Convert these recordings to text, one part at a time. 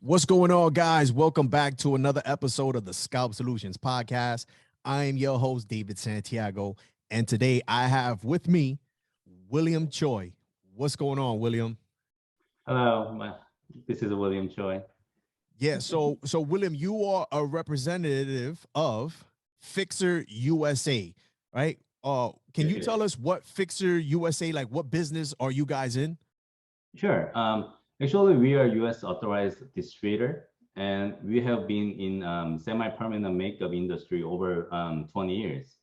What's going on, guys? Welcome back to another episode of the Scalp Solutions podcast. I am your host, David Santiago, and today I have with me William Choi. What's going on, William? Hello, this is William Choi. Yeah, so William, you are a representative of Fixer USA, right? Can you tell Yes. us what Fixer USA, like what business are you guys in? Sure. Actually, we are U.S. authorized distributor, and we have been in semi-permanent makeup industry over 20 years.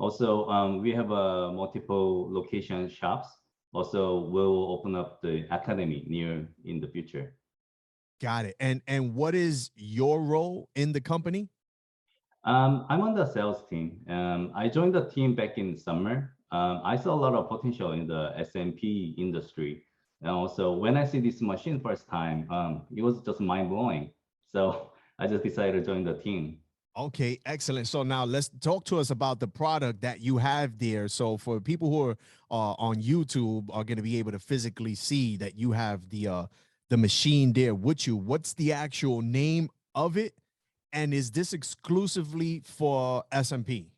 Also, we have multiple location shops. Also, we'll open up the academy near in the future. Got it. And what is your role in the company? I'm on the sales team. I joined the team back in summer. I saw a lot of potential in the SMP industry. And also, when I see this machine first time, it was just mind blowing. So I just decided to join the team. Okay, excellent. So now let's talk to us about the product that you have there. So for people who are on YouTube are going to be able to physically see that you have the machine there with you. What's the actual name of it? And is this exclusively for SMP?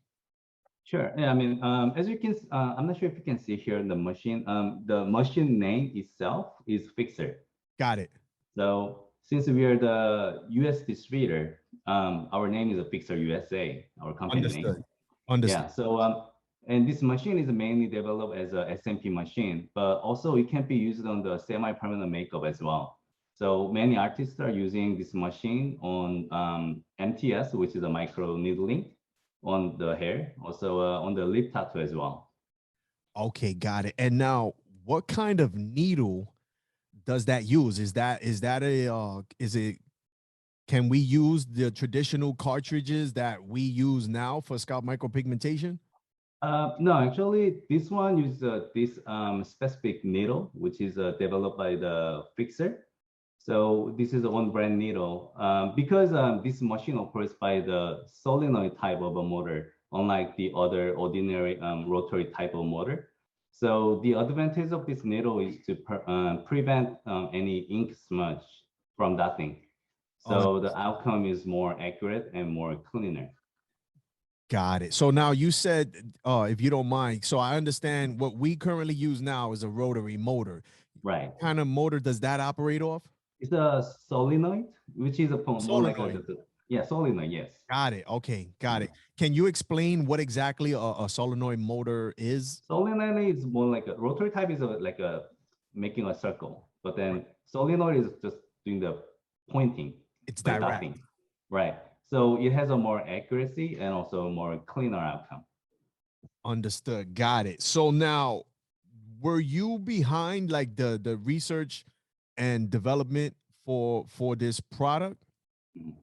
Sure. Yeah, I mean, as you can, I'm not sure if you can see here in the machine name itself is Fixer. Got it. So since we are the US distributor, our name is a Fixer USA, our company name. Understood. Yeah, Understood. so and this machine is mainly developed as a SMP machine, but also it can be used on the semi-permanent makeup as well. So many artists are using this machine on MTS, which is a micro needling on the hair, also on the lip tattoo as well. Okay, got it. And now, what kind of needle does that use? Is that a is it can we use the traditional cartridges that we use now for scalp micropigmentation? No, actually, this one uses this specific needle, which is developed by the Fixer. So this is a one brand needle. Because this machine operates by the solenoid type of a motor, unlike the other ordinary rotary type of motor. So the advantage of this needle is to prevent any ink smudge from that thing. So the outcome is more accurate and more cleaner. Got it. So now you said, if you don't mind, so I understand what we currently use now is a rotary motor. Right. What kind of motor does that operate off? It's a solenoid, which is a more like Solenoid. yeah, solenoid, yes. Got it. Okay, got it. Can you explain what exactly a solenoid motor is? Solenoid is more like a rotary type is like a making a circle, but then solenoid is just doing the pointing, It's like direct. dotting, right? So it has a more accuracy and also more cleaner outcome. Understood. Got it. So now, were you behind like the research and development for this product? Mhm.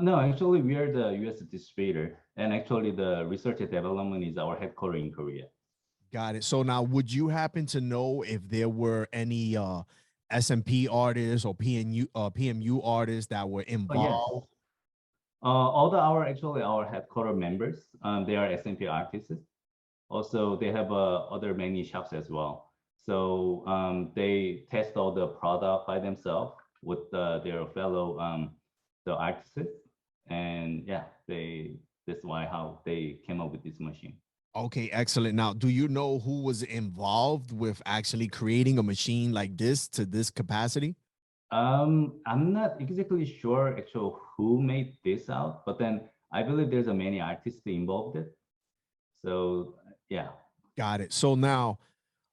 No, actually, we are the U.S. distributor, and actually, the research and development is our headquarters in Korea. Got it. So now, would you happen to know if there were any SMP artists or PMU artists that were Oh, yes. involved? All our actually our headquarter members, they are SMP artists. Also, they have other many shops as well. So they test all the product by themselves with their fellow the artists, and yeah, they that's why how they came up with this machine. Okay, excellent. Now, do you know who was involved with actually creating a machine like this to this capacity? I'm not exactly sure actually who made this out, but then I believe there's a many artists involved. So yeah. Got it. So now,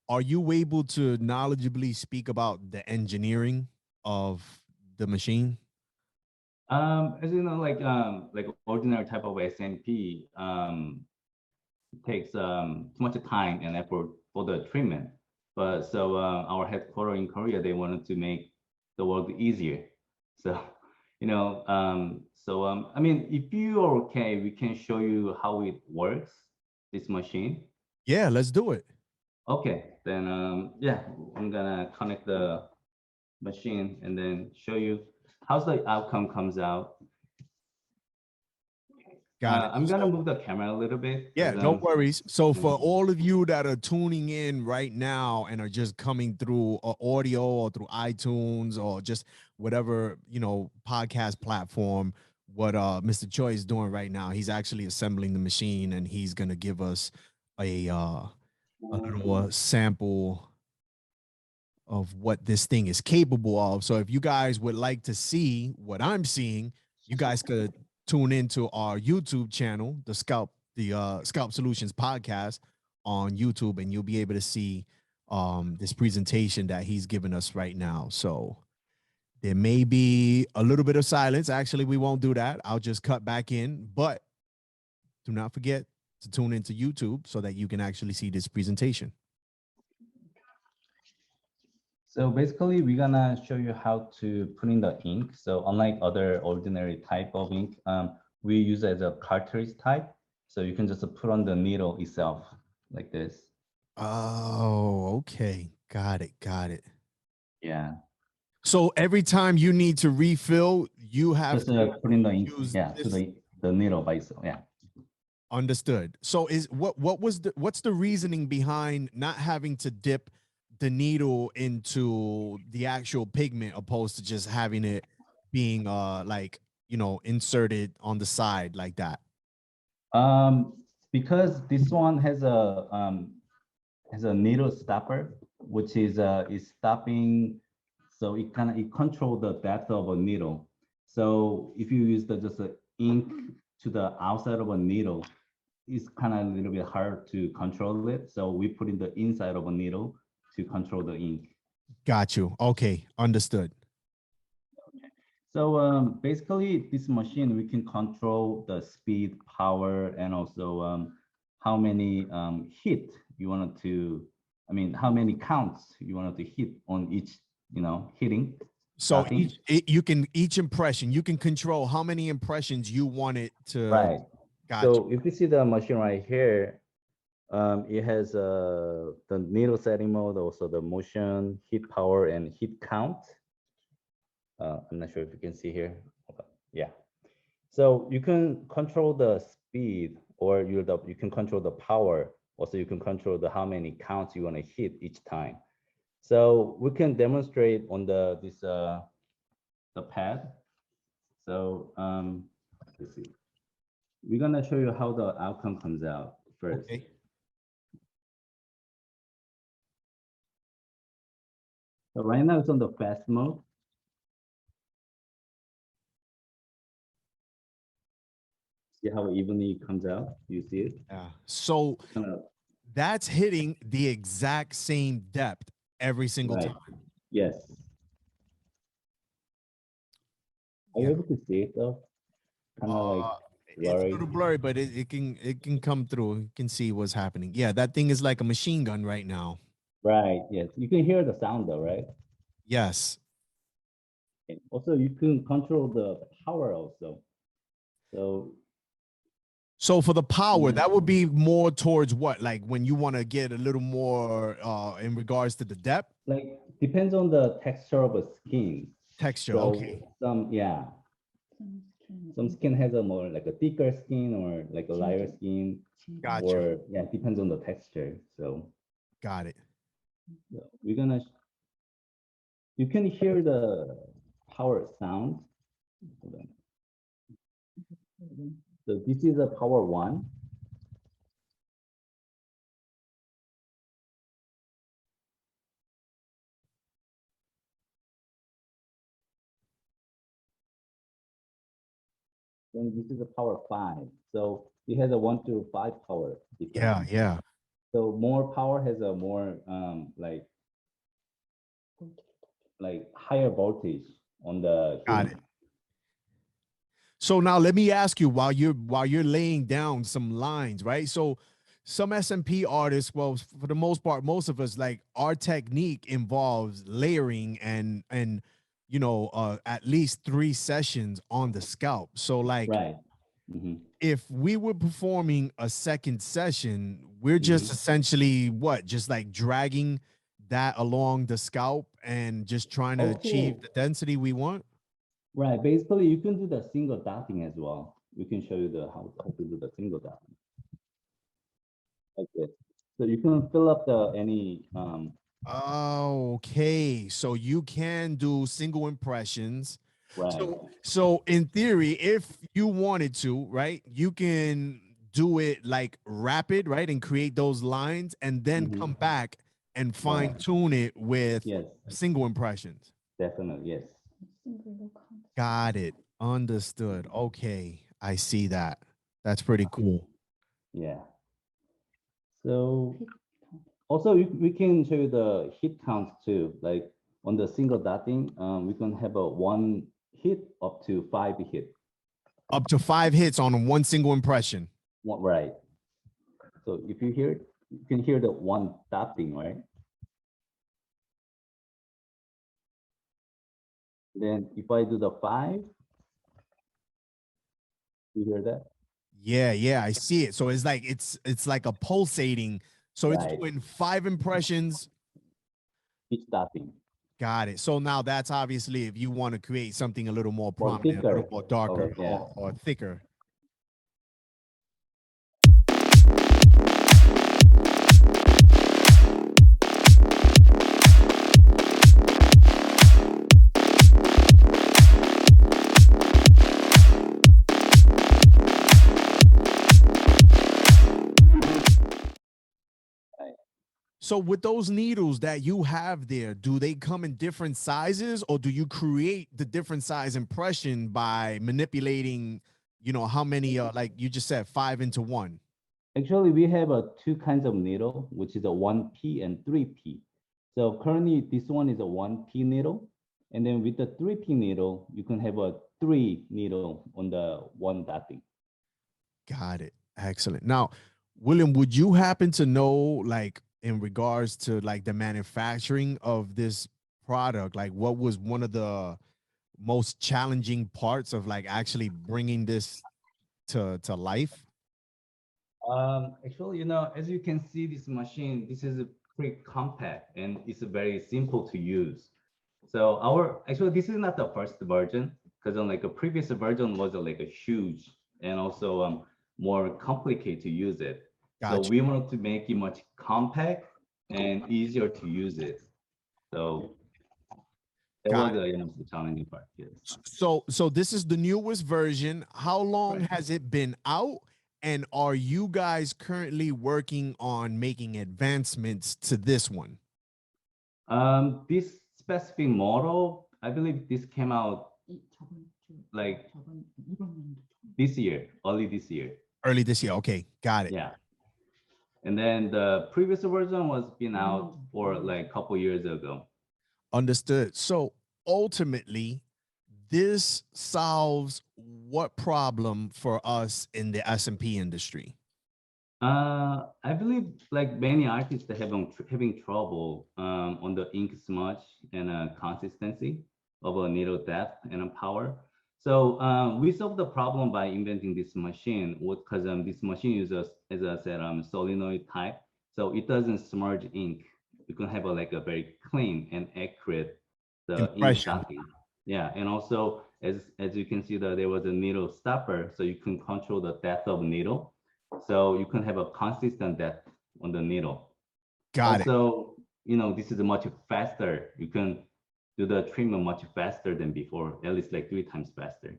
are you able to knowledgeably speak about the engineering of the machine? As you know, like ordinary type of SMP, takes too much time and effort for the treatment. But so our headquarters in Korea, they wanted to make the work easier. So, I mean, if you are okay, we can show you how it works, this machine. Yeah, let's do it. Okay, then yeah, I'm gonna connect the machine and then show you how the outcome comes out. Got it. I'm gonna move the camera a little bit Yeah, because no worries. So yeah. for all of you that are tuning in right now and are just coming through audio or through iTunes or just whatever, podcast platform, what Mr. Choi is doing right now, he's actually assembling the machine and he's going to give us a little sample of what this thing is capable of. So if you guys would like to see what I'm seeing, you guys could tune into our YouTube channel, the Scalp Solutions podcast on YouTube, and you'll be able to see this presentation that he's giving us right now. So there may be a little bit of silence. Actually, we won't do that. I'll just cut back in, but do not forget to tune into YouTube so that you can actually see this presentation. So basically, we're gonna show you how to put in the ink. So unlike other ordinary type of ink, we use it as a cartridge type. So you can just put on the needle itself like this. Oh, okay. Got it. Got it. Yeah. So every time you need to refill, you have Just to put in the ink, use yeah, to this. the needle by itself. Yeah. Understood. So what's the reasoning behind not having to dip the needle into the actual pigment opposed to just having it being like inserted on the side like that? Because this one has a needle stopper, which is stopping, so it control the depth of a needle. So if you use just the ink to the outside of a needle, it's kind of a little bit hard to control it. So we put in the inside of a needle to control the ink. Got you. Okay, understood. So basically, this machine, we can control the speed, power, and also how many hit you wanted to, how many counts you wanted to hit on each, hitting. So Stopping. each impression, you can control how many impressions you want it to. Right. Gotcha. So if you see the machine right here, it has the needle setting mode, also the motion, heat power, and heat count. I'm not sure if you can see here. Yeah. So you can control the speed, or you can control the power. Also, you can control the how many counts you want to hit each time. So we can demonstrate on the pad. So let's see. We're gonna show you how the outcome comes out first. Okay. So right now it's on the fast mode. See how evenly it comes out? You see it? Yeah. So that's hitting the exact same depth every single time. Yes. Are Yeah. you able to see it though? Kind of like blurry. It's a little blurry, but it can come through. You can see what's happening. Yeah, that thing is like a machine gun right now. Right. Yes. You can hear the sound though, right? Yes. And also, you can control the power also. So for the power, that would be more towards what? Like when you want to get a little more in regards to the depth? Like depends on the texture of a skin. Texture. So Okay. Some skin has a more like a thicker skin or like a lighter skin. Gotcha. Or yeah, it depends on the texture. So got it. We're gonna. You can hear the power sound. So this is a power 1. Then this is a power 5. So it has a 1 to 5 power difference. Yeah. So more power has a more like higher voltage on the heating. Got it. So now let me ask you, while you're laying down some lines, right? So some SMP artists, well, for the most part, most of us, like, our technique involves layering and at least 3 sessions on the scalp. So like, right. If we were performing a second session, we're just essentially just like dragging that along the scalp and just trying to achieve the density we want. Right. Basically, you can do the single dotting as well. we can show you the how to do the single dot like this. So you can fill up the any Okay, so you can do single impressions. right. So in theory, if you wanted to, right, you can do it like rapid, right, and create those lines, and then Mhm. come back and fine Right. tune it with Yes, single impressions. definitely. Yes. Got it. Understood. Okay, I see that. That's pretty cool. Yeah. So also we can show you the hit count too. Like on the single dotting, we can have a one hit up to 5 hit. Up to 5 hits on one single impression. Right. So if you hear, you can hear the one dotting, right? Then if I do the 5, you hear that? Yeah, yeah, I see it. So it's like a pulsating. So it's Right. doing 5 impressions. Each dotting. Got it. So now that's obviously if you want to create something a little more More prominent, a little thicker. more Oh darker yeah. or thicker. Right. So with those needles that you have there, do they come in different sizes or do you create the different size impression by manipulating, how many like you just said 5 into 1? Actually, we have two kinds of needle, which is a 1P and 3P. So currently, this one is a 1P needle. And then with the 3P needle, you can have a 3 needle on the one dotting. Got it. Excellent. Now, William, would you happen to know, like, in regards to like the manufacturing of this product, like what was one of the most challenging parts of like actually bringing this to life? Actually, as you can see, this machine, this is a pretty compact and it's very simple to use. So actually, this is not the first version because like a previous version was like a huge and also more complicated to use it. So Gotcha. we wanted to make it much compact and easier to use it. So that was Got it. the challenging part. Yes. So this is the newest version. How long Right. has it been out? And are you guys currently working on making advancements to this one? This specific model, I believe this came out like this year, early this year. Early this year. Okay, got it. Yeah. And then the previous version was been out for like a couple years ago. Understood. So ultimately, this solves what problem for us in the S&P industry? I believe like many artists are having trouble on the ink smudge and consistency of a needle depth and a power. So we solved the problem by inventing this machine. Because this machine uses, as I said, solenoid type, so it doesn't smudge ink. You can have like a very clean and accurate the ink Impression. docking. Yeah, and also as you can see, there was a needle stopper, so you can control the depth of needle so you can have a consistent depth on the needle. Got it. Also, this is much faster. You can do the treatment much faster than before, at least like 3 times faster.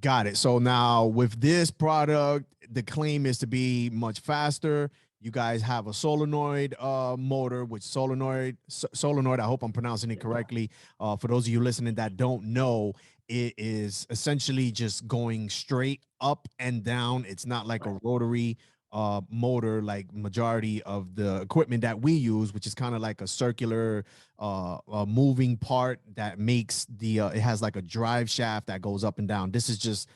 Got it. So now with this product, the claim is to be much faster. You guys have a solenoid motor, which solenoid. I hope I'm pronouncing it correctly. For those of you listening that don't know, it is essentially just going straight up and down. It's not like a rotary motor like majority of the equipment that we use, which is kind of like a circular moving part that makes it has like a drive shaft that goes up and down. This is just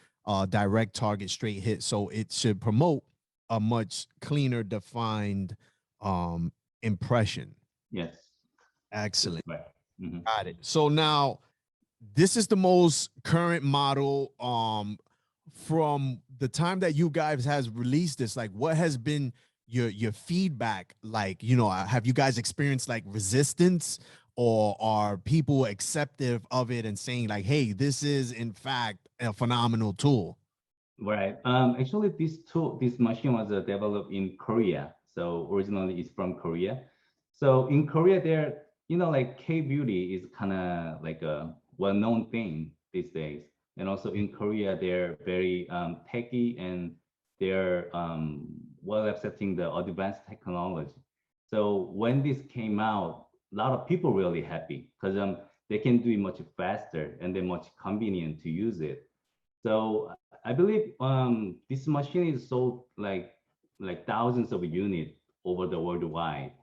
direct target straight hit, so it should promote a much cleaner defined impression. Yes, that's Excellent. right. Mhm. Got it. So now this is the most current model from the time that you guys has released this. Like what has been your feedback, like, have you guys experienced like resistance, or are people acceptive of it and saying like, hey, this is in fact a phenomenal tool? Right. Actually, this machine was developed in Korea. So originally it's from Korea. So in Korea, there, like K-beauty is kind of like a well-known thing these days. And also in Korea, they're very techy and they're well accepting the advanced technology. So when this came out, a lot of people really happy because they can do it much faster and then much convenient to use it. So I believe this machine is sold like thousands of units over the worldwide.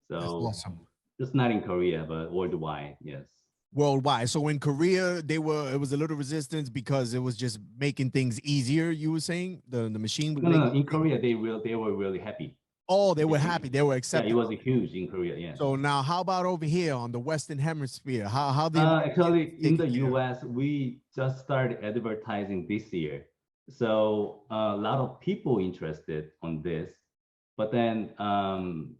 That's So awesome. just not in Korea, but worldwide. Yes. Worldwide. So in Korea, it was a little resistance because it was just making things easier. You were saying the machine was No, no, making no. In things. Korea, they were really happy. Oh, they They, were happy. They were yeah, it accepting. was huge in Korea. Yes. So now, how about over here on the Western Hemisphere? How the Americans Actually, in taking the care? US, we just started advertising this year. So a lot of people interested on this, but then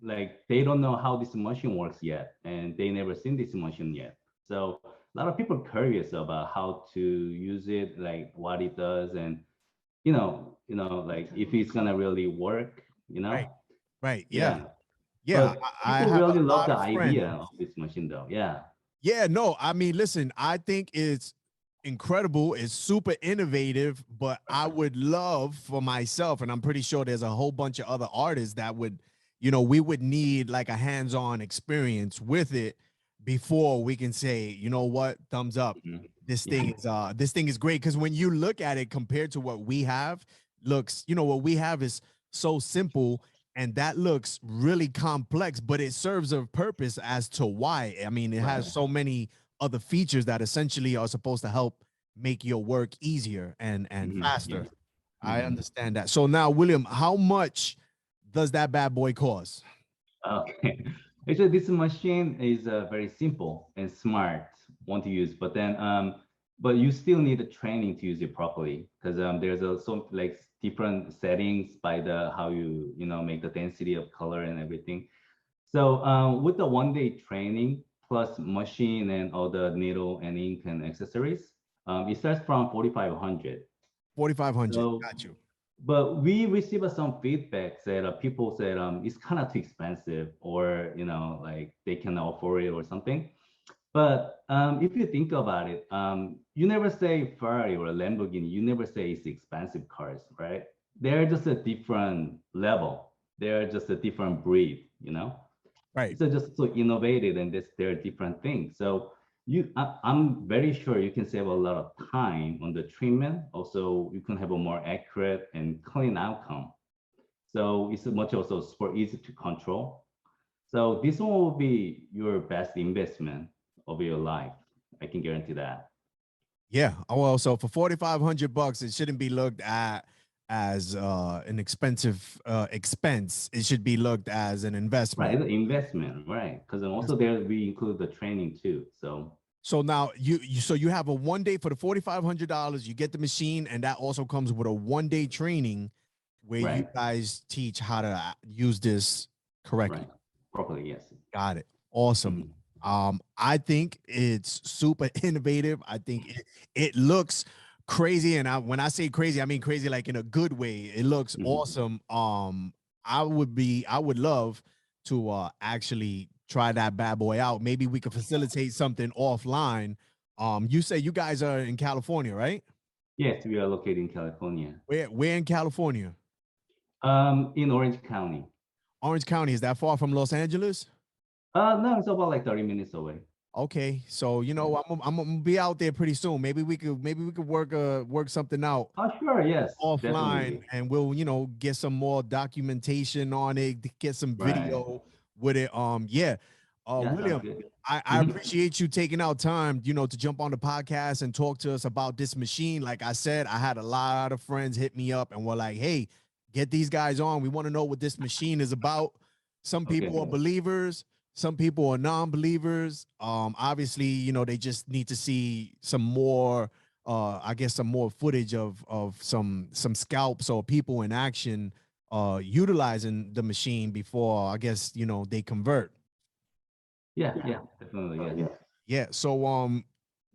like they don't know how this machine works yet, and they never seen this machine yet. So a lot of people curious about how to use it, like what it does, and like if it's gonna really work, Right, right. Yeah, Yeah. yeah. But I people have really a love lot the of idea friends. of this machine, though. Yeah. Yeah, no, I mean, listen, I think it's incredible. It's super innovative, but I would love for myself, and I'm pretty sure there's a whole bunch of other artists that would, we would need like a hands-on experience with it before we can say, you know what, thumbs up. Mhm. Yeah. This thing is great because when you look at it compared to what we have, what we have is so simple and that looks really complex, but it serves a purpose as to why. I mean, it Right. has so many other features that essentially are supposed to help make your work easier and Yeah. faster. I Mhm. understand that. So now, William, how much does that bad boy cost? Okay. Actually, this machine is very simple and smart one to use, but you still need the training to use it properly because there's also like different settings by the how you make the density of color and everything. So with the 1 day training plus machine and all the needle and ink and accessories, it starts from 4,500. 4,500. So, Got you. but we receive some feedback that people said it's kind of too expensive, or like they can afford it or something. But if you think about it, you never say Ferrari or Lamborghini. You never say it's expensive cars, right? They're just a different level. They're just a different breed. Right. It's just so innovative and they're different things. So I'm very sure you can save a lot of time on the treatment. Also, you can have a more accurate and clean outcome. So it's much also for easy to control. So this one will be your best investment of your life. I can guarantee that. Yeah. Oh, well, so for 4,500 bucks, it shouldn't be looked at as an expensive expense. It should be looked as an Right, investment. it's an investment, right? Because also there we include the training too. So So now you have a 1 day for the $4,500. You get the machine, and that also comes with a 1 day training where you right, guys teach how to use this correctly. right, properly, yes. Got it. Awesome. Mhm, I think it's super innovative. I think it looks crazy, and when I say crazy, I mean crazy like in a good way. It looks mhm. awesome. I would love to actually try that bad boy out. Maybe we could facilitate something offline. You say you guys are in California, right? Yes, we are located in California. Where in California? In Orange County. Orange County. Is that far from Los Angeles? No, it's about like 30 minutes away. Okay, so Yeah. I'm gonna be out there pretty soon. Maybe we could work something out Oh, sure. Yes, offline, definitely. and we'll get some more documentation on it, get some Right. video with it. Yeah, Yeah, sounds William, good. I Mhm. appreciate you taking out time, to jump on the podcast and talk to us about this machine. Like I said, I had a lot of friends hit me up and were like, "Hey, get these guys on. We want to know what this machine is about." Some Okay. people are believers, some people are non-believers. Obviously, they just need to see some more I guess some more footage of some scalps or people in action utilizing the machine before I guess they convert. Yeah, yeah, definitely. Yes. Yeah. So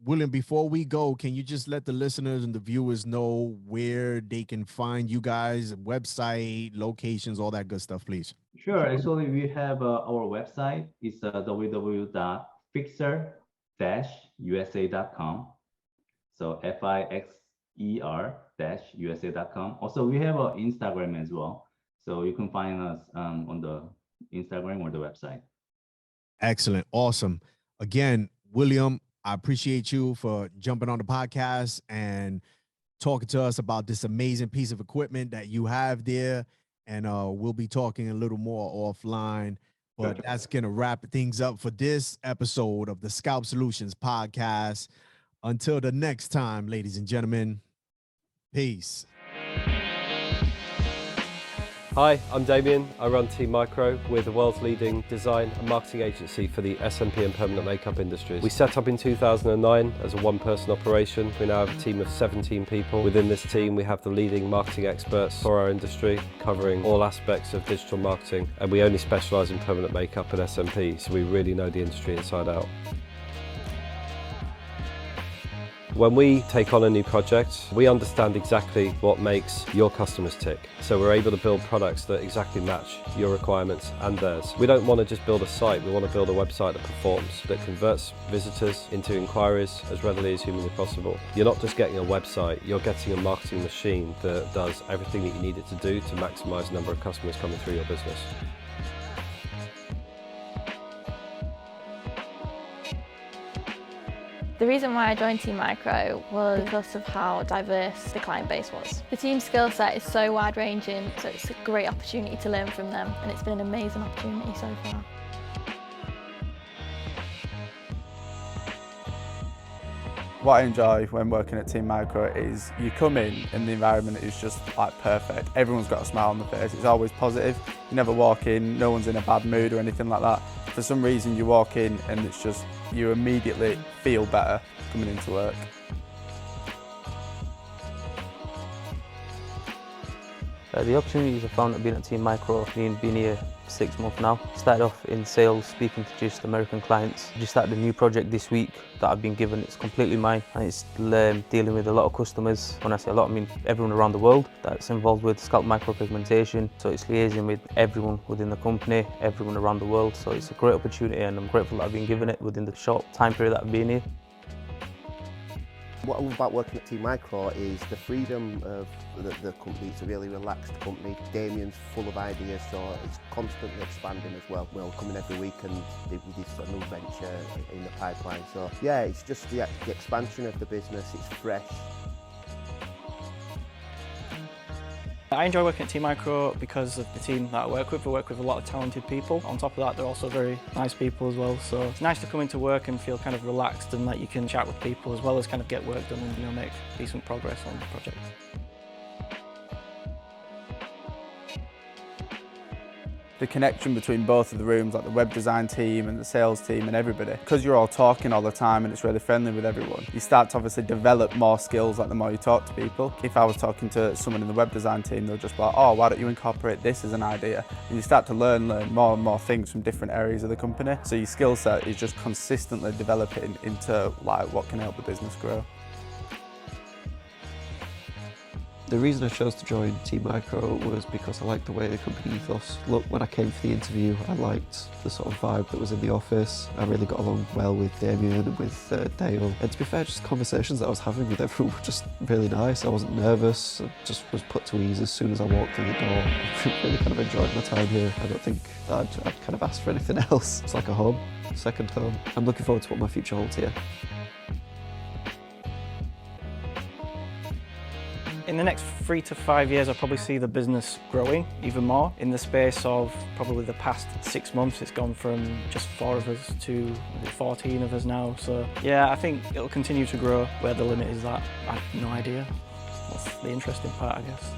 William, before we go, can you just let the listeners and the viewers know where they can find you guys, website, locations, all that good stuff, please? Sure. Actually, we have our website. It's www.fixer-usa.com. So FIXER-USA.com. Also, we have an Instagram as well. So you can find us on the Instagram or the website. Excellent. Awesome. Again, William, I appreciate you for jumping on the podcast and talking to us about this amazing piece of equipment that you have there. And we'll be talking a little more offline. But that's going to wrap things up for this episode of the Scalp Solutions podcast. Until the next time, ladies and gentlemen, peace. Hi, I'm Damien. I run Team Micro. We're the world's leading design and marketing agency for the SMP and permanent makeup industries. We set up in 2009 as a one-person operation. We now have a team of 17 people. Within this team, we have the leading marketing experts for our industry, covering all aspects of digital marketing. And we only specialize in permanent makeup and SMP, so we really know the industry inside out. When we take on a new project, we understand exactly what makes your customers tick. So we're able to build products that exactly match your requirements and theirs. We don't want to just build a site, we want to build a website that performs, that converts visitors into inquiries as readily as humanly possible. You're not just getting a website, you're getting a marketing machine that does everything that you need it to do to maximize the number of customers coming through your business. The reason why I joined Team Micro was because of how diverse the client base was. The team's skill set is so wide-ranging, so it's a great opportunity to learn from them, and it's been an amazing opportunity so far. What I enjoy when working at Team Micro is you come in and the environment is just like perfect. Everyone's got a smile on their face, it's always positive. You never walk in, no one's in a bad mood or anything like that. For some reason you walk in and it's just, you immediately feel better coming into work. The opportunities I found at being at Team Micro, being here 6 months now. Started off in sales, speaking to just American clients. Just started a new project this week that I've been given. It's completely mine, and it's dealing with a lot of customers. When I say a lot, I mean everyone around the world that's involved with scalp micropigmentation. So it's liaising with everyone within the company, everyone around the world. So it's a great opportunity, and I'm grateful that I've been given it within the short time period that I've been here. What I love about working at Team Micro is the freedom of the company. It's a really relaxed company. Damien's full of ideas, so it's constantly expanding as well. We'll come in every week and with this new venture in the pipeline. So yeah, it's just the expansion of the business. It's fresh. I enjoy working at Team Micro because of the team that I work with. I work with a lot of talented people. On top of that, they're also very nice people as well. So it's nice to come into work and feel kind of relaxed and that you can chat with people as well as kind of get work done and make decent progress on the project. The connection between both of the rooms, like the web design team and the sales team and everybody, because you're all talking all the time and it's really friendly with everyone, you start to obviously develop more skills like the more you talk to people. If I was talking to someone in the web design team, they'll just be like, oh, why don't you incorporate this as an idea? And you start to learn more and more things from different areas of the company. So your skill set is just consistently developing into like what can help the business grow. The reason I chose to join Team Micro was because I liked the way the company ethos looked. When I came for the interview, I liked the sort of vibe that was in the office. I really got along well with Damien and with Dale. And to be fair, just conversations that I was having with everyone were just really nice. I wasn't nervous, I just was put to ease as soon as I walked through the door. I really kind of enjoyed my time here. I don't think I'd kind of asked for anything else. It's like a home, second home. I'm looking forward to what my future holds here. In the next 3 to 5 years, I'll probably see the business growing even more. In the space of probably the past 6 months, it's gone from just 4 of us to 14 of us now. So yeah, I think it'll continue to grow. Where the limit is that, I have no idea. That's the interesting part, I guess.